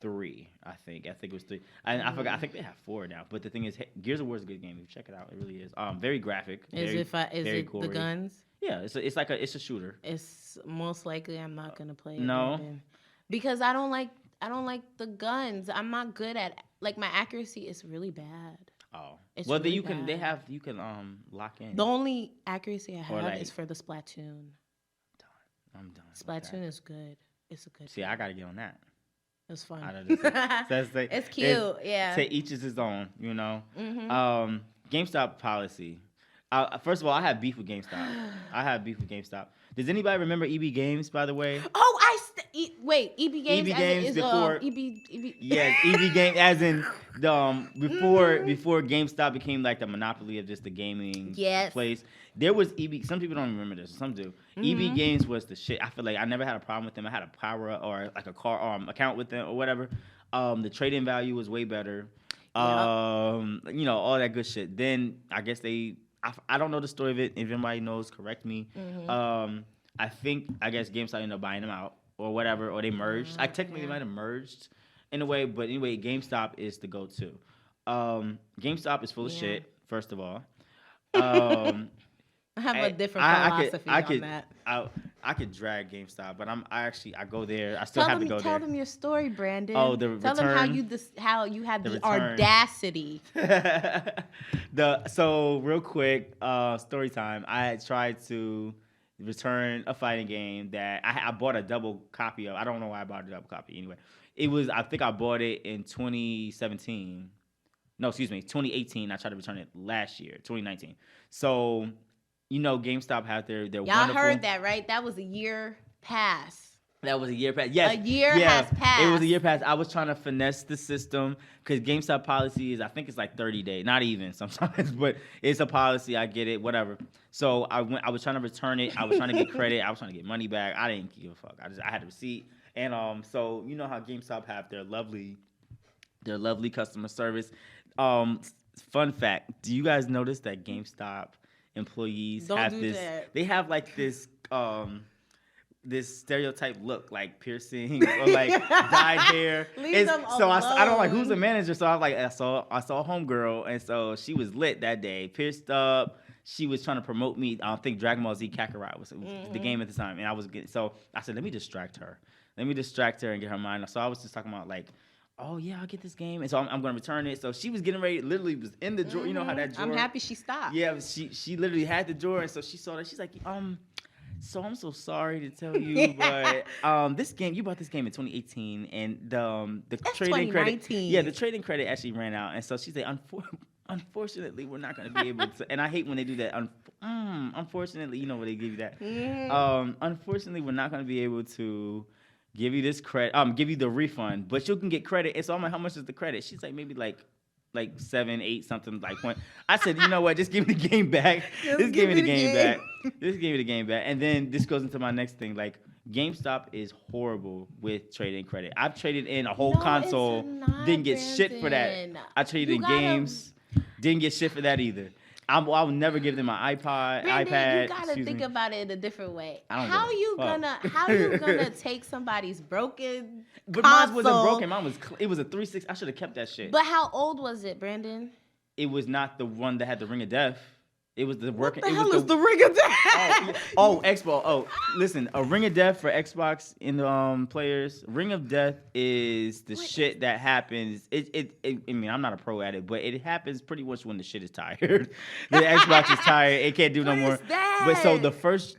3, I think. I think it was 3. I forgot. I think they have 4 now. But the thing is, Gears of War is a good game. You check it out. It really is. Very graphic. Is very it the guns? Yeah, it's a shooter. It's most likely I'm not gonna play it. No, because I don't like the guns. I'm not good at my accuracy is really bad. Oh, it's well, really then you can lock in. The only accuracy I have is for the Splatoon. I'm done. Splatoon is good. It's a good. See, I gotta get on that. It's fun. It's cute. Yeah. To each is his own. You know. Mm-hmm. GameStop policy. First of all, I have beef with GameStop. Does anybody remember EB Games, by the way? Oh, wait, EB Games. EB Games is, before EB. Yes, EB Games, as in the before GameStop became like the monopoly of just the gaming place. There was EB. Some people don't remember this. Some do. EB Games was the shit. I feel like I never had a problem with them. I had a power or like a car account with them or whatever. The trading value was way better. You know, all that good shit. Then I guess I don't know the story of it. If anybody knows, correct me. I guess GameStop ended up buying them out or whatever, or they merged. Technically they might have merged in a way, but anyway, GameStop is the go-to. GameStop is full of shit, first of all. I have a different philosophy on that. I could drag GameStop, but I go there. I still have to go there. Tell them your story, Brandon. Oh, the return. Tell them how you had the audacity. So real quick, story time. I had tried to return a fighting game that I bought a double copy of. I don't know why I bought a double copy. Anyway, I think I bought it in 2017. No, excuse me, 2018. I tried to return it last year, 2019. So, you know, GameStop had their Y'all wonderful... heard that, right? That was a year past. That was a year past. Yes. A year has passed. It was a year past. I was trying to finesse the system because GameStop policy is, I think it's like 30 days. Not even sometimes, but it's a policy. I get it, whatever. So I was trying to return it. I was trying to get credit. I was trying to get money back. I didn't give a fuck. I had a receipt. And so you know how GameStop have their lovely customer service. Fun fact, do you guys notice that GameStop employees they have like this stereotype look, like piercings or like dyed hair. I don't like who's the manager. So I saw a homegirl, and so she was lit that day, pierced up. She was trying to promote me. I think Dragon Ball Z Kakarot was the game at the time, and so I said, let me distract her and get her mind. So I was just talking about like, oh yeah, I'll get this game, and so I'm gonna return it. So she was getting ready, literally was in the drawer. You know how that drawer. I'm happy she stopped. Yeah, she literally had the drawer, and so she saw that. She's like, so I'm so sorry to tell you, but this game, you bought this game in 2018, and the trading credit, the trading credit actually ran out, and so she said, unfortunately, we're not going to be able to. And I hate when they do that. Unfortunately, you know when they give you that. Unfortunately, we're not going to be able to give you this credit. Give you the refund, but you can get credit. And so I'm like, how much is the credit? She's like, maybe like 7, 8, something like point. I said, you know what? Just give me the game back. Just give me the game back. Just give me the game back. And then this goes into my next thing. Like, GameStop is horrible with trading credit. I've traded in a whole console, didn't get shit for that. I traded in games, didn't get shit for that either. I will never give them my iPad. You gotta think about it in a different way. How you gonna take somebody's broken But console? mine wasn't broken. It was a 360. I should have kept that shit. But how old was it, Brandon? It was not the one that had the Ring of Death. It was the working. What the hell is the Ring of Death? Xbox. Oh, listen, a Ring of Death for Xbox in the players. Ring of Death is the shit that happens. I mean, I'm not a pro at it, but it happens pretty much when the shit is tired. The Xbox is tired. It can't do no more. But so the first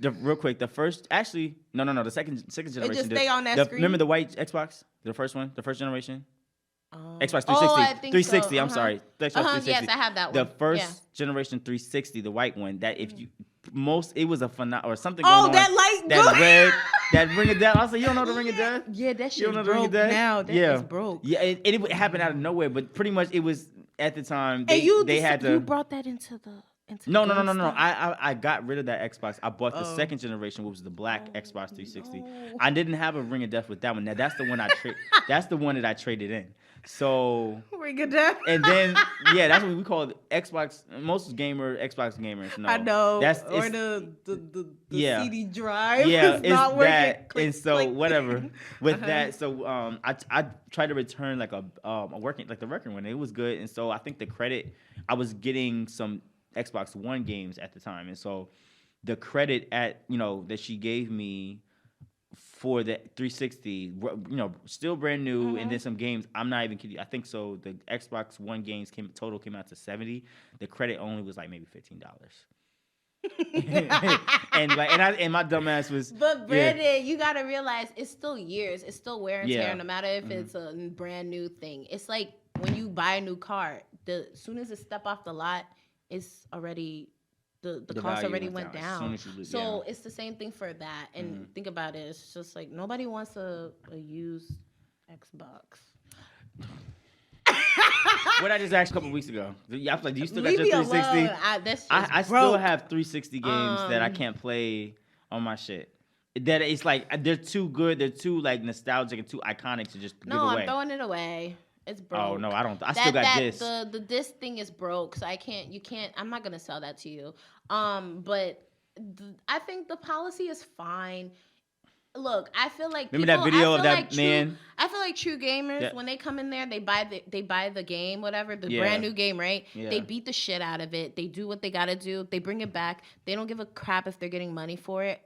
actually, no, the second generation. It just stay on that screen. Remember the white Xbox, the first one, the first generation. Xbox 360. 360. So. I'm sorry. Xbox 360. Yes, I have that one. The first generation 360, the white one. That if you it was a or something. Going on. That light. That red. That Ring of Death. I was like, you don't know the Ring of Death? Yeah, that shit broke now. That is broke. Yeah, it happened out of nowhere, but pretty much it was at the time. You brought that into the. No. I got rid of that Xbox. I bought the second generation, which was the black Xbox 360. I didn't have a Ring of Death with that one. Now that's the one that's the one that I traded in. So Ring it down. and then that's what we call it, Xbox. Most Xbox gamers know. I know. That's or the yeah. CD drive Yeah, is not working. that, Click, and so click. whatever with that. So I tried to return like a working like the working one. It was good, and so I think the credit I was getting some Xbox One games at the time, and so the credit that she gave me for the 360, still brand new, and then some games. I'm not even kidding you. I think so. The Xbox One games came out to 70. The credit only was like maybe $15. and my dumbass was. But Brandon, you gotta realize it's still years. It's still wear and tear. No matter if it's a brand new thing. It's like when you buy a new car. As soon as it step off the lot, it's already. The cost already went down. So it's the same thing for that. And think about it. It's just like nobody wants a used Xbox. What I just asked a couple weeks ago. I was like, do you still got your 360? I still have 360 games that I can't play on my shit. That it's like they're too good. They're too like nostalgic and too iconic to just give away. No, I'm throwing it away. It's broke. Oh no, I don't. I still got this. The disc thing is broke, so I can't. You can't. I'm not gonna sell that to you. But I think the policy is fine. Look, I feel like remember that video of that man. I feel like true gamers when they come in there, they buy the game, whatever, the brand new game, right? Yeah. They beat the shit out of it. They do what they gotta do. They bring it back. They don't give a crap if they're getting money for it.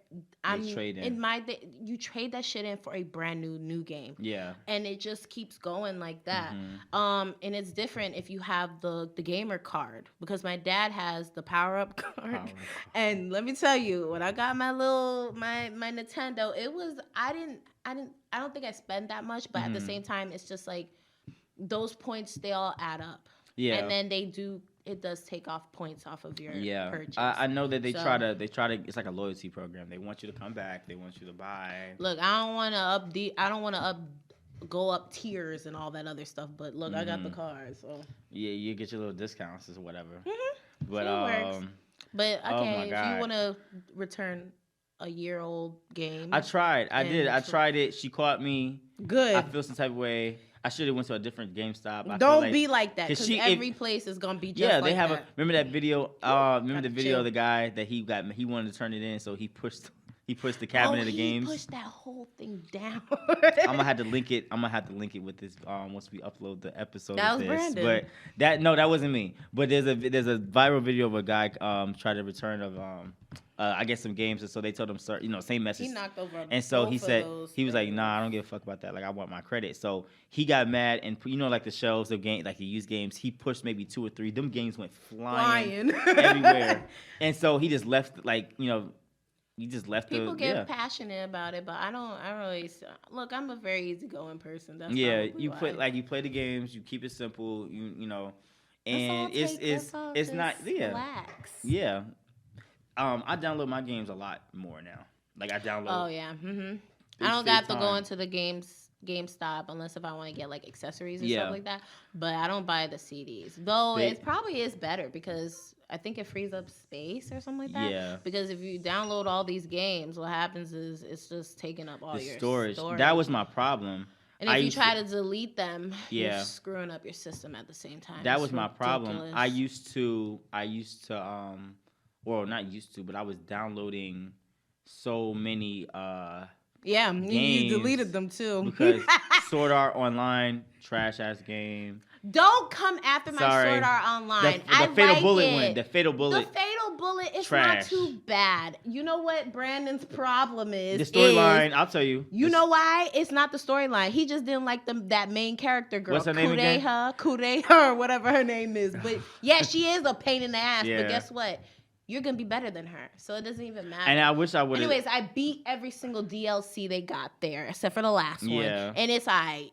You trade that shit in for a brand new game. Yeah. And it just keeps going like that. And it's different if you have the gamer card, because my dad has the power up card. And let me tell you, when I got my Nintendo, it was I don't think I spent that much, but at the same time it's just like those points, they all add up. Yeah. And then it does take off points off of your purchase. I know that they try to it's like a loyalty program. They want you to come back, they want you to buy. Look, I don't want to go up tiers and all that other stuff, but look, I got the card, so yeah, you get your little discounts or whatever. But but okay, if you want to return a year-old game, I tried. I did. I tried it. She caught me. Good. I feel some type of way. I should have went to a different GameStop. Don't be like that, because every place is gonna be just like that. Yeah, they have remember that video? Remember the video of the guy that he wanted to turn it in, so he pushed the cabinet of the games. He pushed that whole thing down. I'm gonna have to link it. With this once we upload the episode. That of was this. Brandon. But that wasn't me. But there's a viral video of a guy trying to return of I guess some games, and so they told him, same message. He knocked over. And so he said he was like, nah, I don't give a fuck about that. Like, I want my credit. So he got mad, and like the shelves of game, like he used games. He pushed maybe 2 or 3. Them games went flying everywhere, and so he just left. You just left. People get passionate about it, but I don't really look. I'm a very easygoing person. That's you play the games. You keep it simple. And it's not relax. Yeah. I download my games a lot more now. Like I download. Oh yeah. I don't got to go into the GameStop unless if I want to get like accessories and stuff like that. But I don't buy the CDs. Though it probably is better because I think it frees up space or something like that. Yeah. Because if you download all these games, what happens is it's just taking up all your storage. That was my problem. And if you try to delete them, you're screwing up your system at the same time. That was my problem. I used to well, not used to, but I was downloading so many games. You deleted them too. Because Sword Art Online, trash ass game. Don't come after my Sword Art Online. The Fatal Bullet one. The Fatal Bullet. The Fatal Bullet is not too bad. You know what Brandon's problem is? The storyline, I'll tell you. You know why? It's not the storyline. He just didn't like that main character girl. What's her name again? Kureha, or whatever her name is. But yeah, she is a pain in the ass. But guess what? You're going to be better than her. So it doesn't even matter. And I wish I would have. Anyways, I beat every single DLC they got there, except for the last one. And it's all right.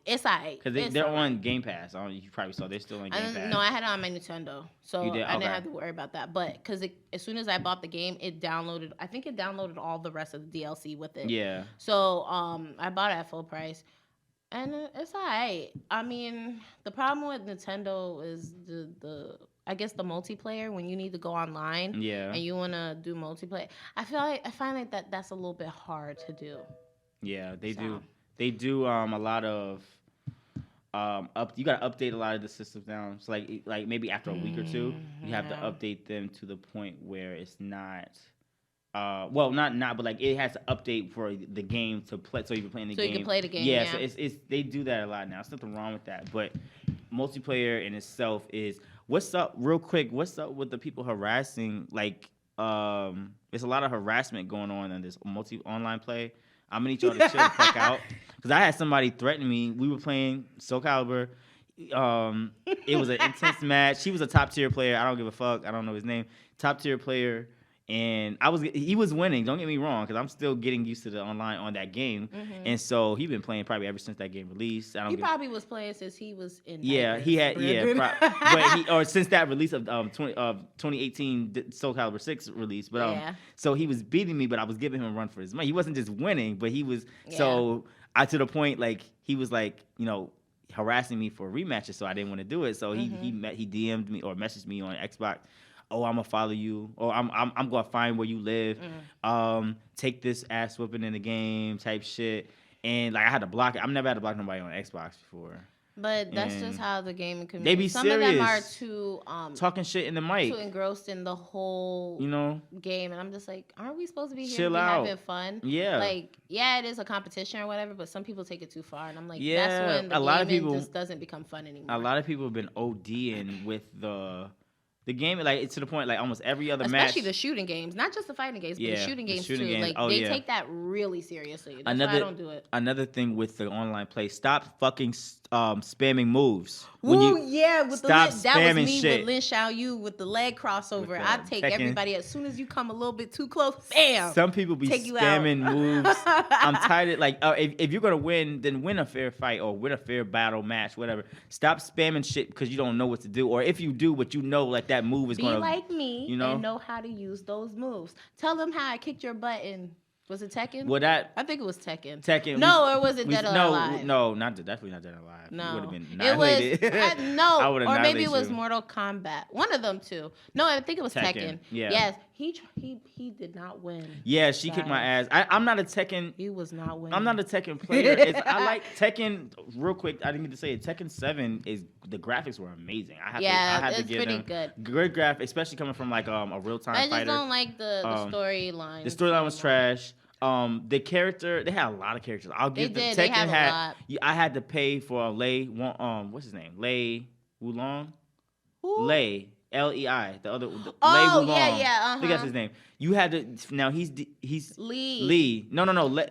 Because they're on Game Pass. You probably saw they're still on Game Pass. No, I had it on my Nintendo. So I didn't have to worry about that. But because as soon as I bought the game, I think it downloaded all the rest of the DLC with it. Yeah. So I bought it at full price. And it's all right. I mean, the problem with Nintendo is I guess the multiplayer, when you need to go online and you want to do multiplayer. I find like that's a little bit hard to do. Yeah, they do. They do a lot of you gotta update a lot of the systems now. So like maybe after a week or two, you have to Yeah. update them to the point where it's not. Well, not, but like it has to update for the game to play, so you can play the So game. you can play the game, Yeah, yeah. so it's they do that a lot now. There's nothing wrong with that, but multiplayer in itself is what's up. Real quick, what's up with the people harassing? Like, there's a lot of harassment going on in this online play. I'm gonna need y'all to chill the fuck out because I had somebody threaten me. We were playing Soul Calibur. It was an intense match. He was a top tier player. I don't give a fuck. I don't know his name. Top tier player. And he was winning. Don't get me wrong, because I'm still getting used to the online on that game, and so he's been playing probably ever since that game released. He probably was playing since he was in. Yeah, diapers, he had Brandon. or since that release of 2018 Soul Calibur 6 release. But Yeah. so he was beating me, but I was giving him a run for his money. He wasn't just winning, but he was so I to the point like he was like harassing me for rematches, so I didn't want to do it. So he DM'd me or messaged me on Xbox. Oh, I'm gonna follow you, or I'm gonna find where you live. Take this ass whooping in the game type shit, and like I had to block it. I've never had to block nobody on Xbox before. But that's And just how the gaming community. they be Some of them are serious. too Talking shit in the mic, too engrossed in the whole game, and I'm just like, aren't we supposed to be here Chill to be out. having fun? Yeah. Like, yeah, it is a competition or whatever, but some people take it too far, and I'm like, Yeah, that's when the a lot of gaming people- just doesn't become fun anymore. a lot of people have been ODing with the game, like it's to the point like almost every other match. Especially the shooting games, not just the fighting games, but Yeah, the shooting the games shooting too. games. Like Oh, they yeah. take that really seriously. That's why I don't do it. Another thing with the online play, stop fucking spamming moves. Yeah, with stop that was spamming me shit. with Lin Xiaoyu with the leg crossover. With the I take Tekken. everybody as soon as you come a little bit too close. Bam. Some people be Take you out. spamming moves. I'm tired of like if you're gonna win, then win a fair fight or win a fair battle match, whatever. Stop spamming shit because you don't know what to do, or if you do, but you know like that move is Be gonna like me and know know how to use those moves. Tell them how I kicked your butt in. Was it Tekken? Well, that I think it was Tekken. Tekken. No, or was it Dead or Alive? No, definitely not Dead or Alive. No, You would have been it was annihilated. no, I would've or maybe it annihilated was you. Mortal Kombat. One of them two. No, I think it was Tekken. Yeah. Yes, he did not win. Yeah, she kicked my ass. I'm not a Tekken. He was not winning. I'm not a Tekken player. I like Tekken. Real quick, I didn't mean to say it. Tekken 7 is the graphics were amazing. I had to it's give pretty them good. Good graphics, especially coming from like a real time I fighter. just don't like the storyline. The storyline was trash. The character, they had a lot of characters. I'll give They them. did. They Tekken had a lot. I had to pay for Lei. What's his name? Lei Wulong. Who? Lei. Lei. The other. Lei Oh, Wulong. yeah, I think that's his name. You had to. Now he's Lee. Lee. No. No, Lei.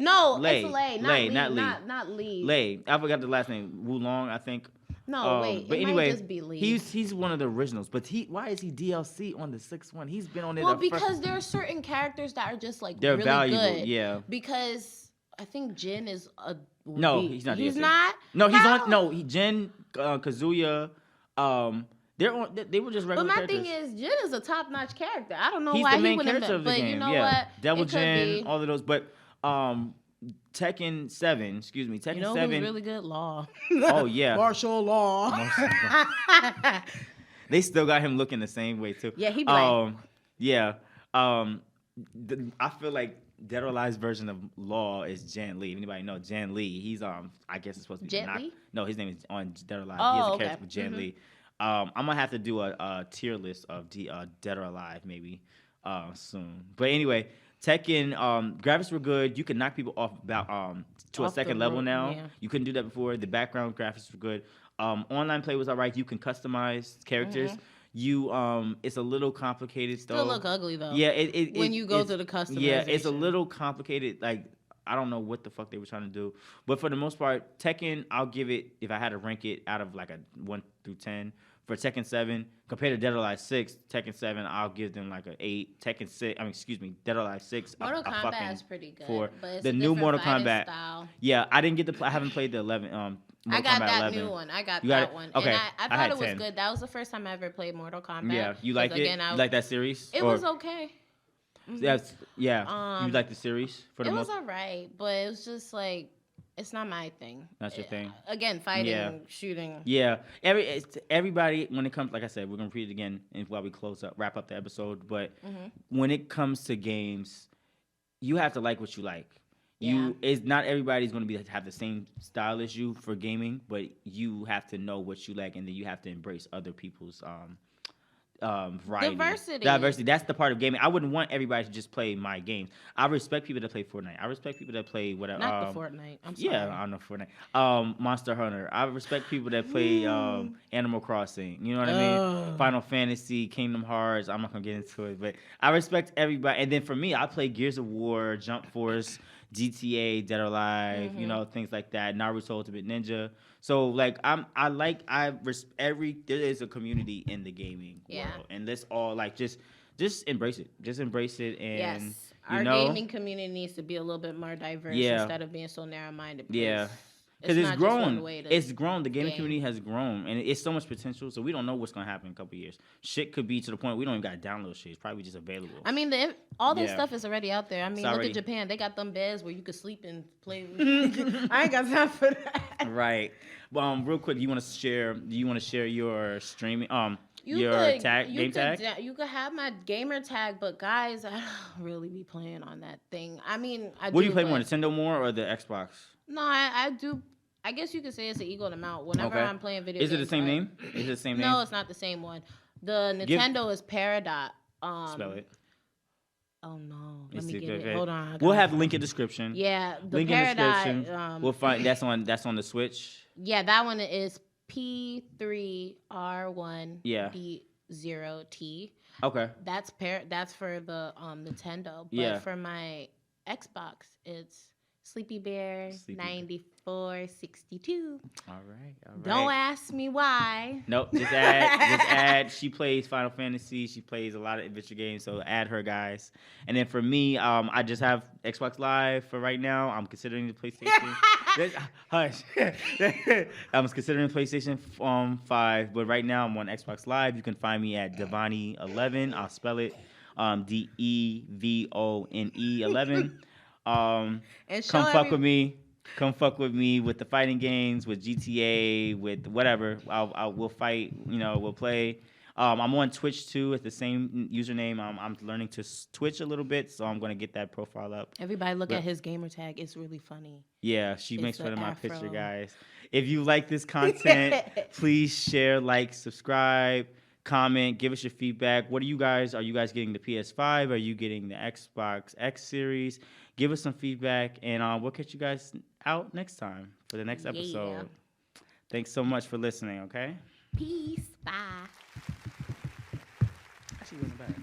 it's Lei. Not Lee. Not Lee. Lei. I forgot the last name. Wulong, I think. No, wait. But it anyway, might just be Lee. he's one of the originals. But why is he DLC on the sixth one? He's been on it. Well, because there are certain characters that are just like they're really valuable. good. Yeah. Because I think Jin is a. No, he's not. He's DLC. not. No, he's How? on. No, Jin, Kazuya. They're on. They were just But regular my characters. thing is, Jin is a top-notch character. I don't know He's why the main he wouldn't character have of the but game. you know yeah. what? Devil It could Jin, be. all of those. But Tekken 7. Excuse me, Tekken You know 7. who's really good? Law. Oh yeah. Martial law. They still got him looking the same way too. Yeah, he black. Yeah. I feel like Dead or Alive's version of Law is Jan Lee. If anybody know Jan Lee, he's I guess it's supposed to be Jet Li? No, his name is on Dead or Alive. Oh, he has a okay. character with Jan Lee. I'm gonna have to do a tier list of Dead or Alive maybe soon. But anyway, Tekken graphics were good. You can knock people off about to a Off the second level roof, now. yeah. You couldn't do that before. The background graphics were good. Online play was alright. You can customize characters. You it's a little complicated though. Still look ugly though. Yeah, it when you go it's- to the customization. Yeah, it's a little complicated. Like I don't know what the fuck they were trying to do, but for the most part, Tekken, I'll give it if I had to rank it out of like a 1 through 10 for Tekken 7 compared to Dead or Alive 6. Tekken 7, I'll give them like an 8. Tekken 6, Dead or Alive 6. Mortal a Kombat fucking is pretty good. 4. But it's The a new different Mortal fighting Kombat. style. Yeah, I didn't get to. I haven't played the 11. I Mortal got Kombat that 11. new one. I got You got that it? one. Okay. And I I thought had it was 10. good. That was the first time I ever played Mortal Kombat. Yeah, you 'cause like it? again, You like that series? It was okay. That's yeah. You like the series for the It most? was alright, but it was just like it's not my thing. That's your thing. Again, fighting, Yeah. shooting. Yeah, everybody. When it comes, like I said, we're gonna repeat it again and while we wrap up the episode. But when it comes to games, you have to like what you like. It's not everybody's going to have the same style as you for gaming, but you have to know what you like, and then you have to embrace other people's variety. Diversity. That's the part of gaming. I wouldn't want everybody to just play my games. I respect people that play Fortnite. I respect people that play whatever. Not the Fortnite. I'm sorry. Yeah, I know Fortnite. Monster Hunter. I respect people that play Animal Crossing. You know what I mean? Final Fantasy, Kingdom Hearts. I'm not gonna get into it, but I respect everybody. And then for me, I play Gears of War, Jump Force, GTA, Dead or Alive. You know, things like that. Naruto Ultimate Ninja. So like there is a community in the gaming world, and let's all like just embrace it. Just embrace it, and yes, our gaming community needs to be a little bit more diverse instead of being so narrow-minded. Because it's grown. It's grown. The gaming community has grown, and it's so much potential. So we don't know what's gonna happen in a couple of years. Shit could be to the point we don't even got to download shit. It's probably just available. I mean, all this stuff is already out there. I mean, look at Japan. They got them beds where you could sleep and play. I ain't got time for that. Right. Real quick, do you want to share your streaming? Game tag? You could have my gamer tag, but guys, I don't really be playing on that thing. I mean, What do you play more, Nintendo more or the Xbox? No, I do. I guess you could say it's an equal amount. Whenever I'm playing video games. Is it the same name? Is it the same name? No, it's not the same one. The Nintendo is Peridot. Spell it. Oh no! Let me get it. Hold on. We'll have link in description. Yeah, the link Peridot, in description. We'll find that's on the Switch. Yeah, that one is P3R1D0T. Okay. That's for the Nintendo. But for my Xbox, it's Sleepy Bear 9462. All right. Don't ask me why. Nope. Just add. She plays Final Fantasy. She plays a lot of adventure games. So add her, guys. And then for me, I just have Xbox Live for right now. I'm considering the PlayStation. Hush. I'm considering PlayStation 5, but right now I'm on Xbox Live. You can find me at Devani11. I'll spell it DEVONE 11. Come fuck with me. Come fuck with me with the fighting games, with GTA, with whatever. We'll fight. We'll play. I'm on Twitch too with the same username. I'm learning to Twitch a little bit, so I'm gonna get that profile up. Everybody look at his gamer tag. It's really funny. Yeah, she makes fun of my picture, guys. If you like this content, please share, like, subscribe, comment, give us your feedback. Are you guys getting the PS5? Are you getting the Xbox X series? Give us some feedback, and we'll catch you guys out next time for the next episode. Thanks so much for listening, okay? Peace. Bye. Actually wasn't bad.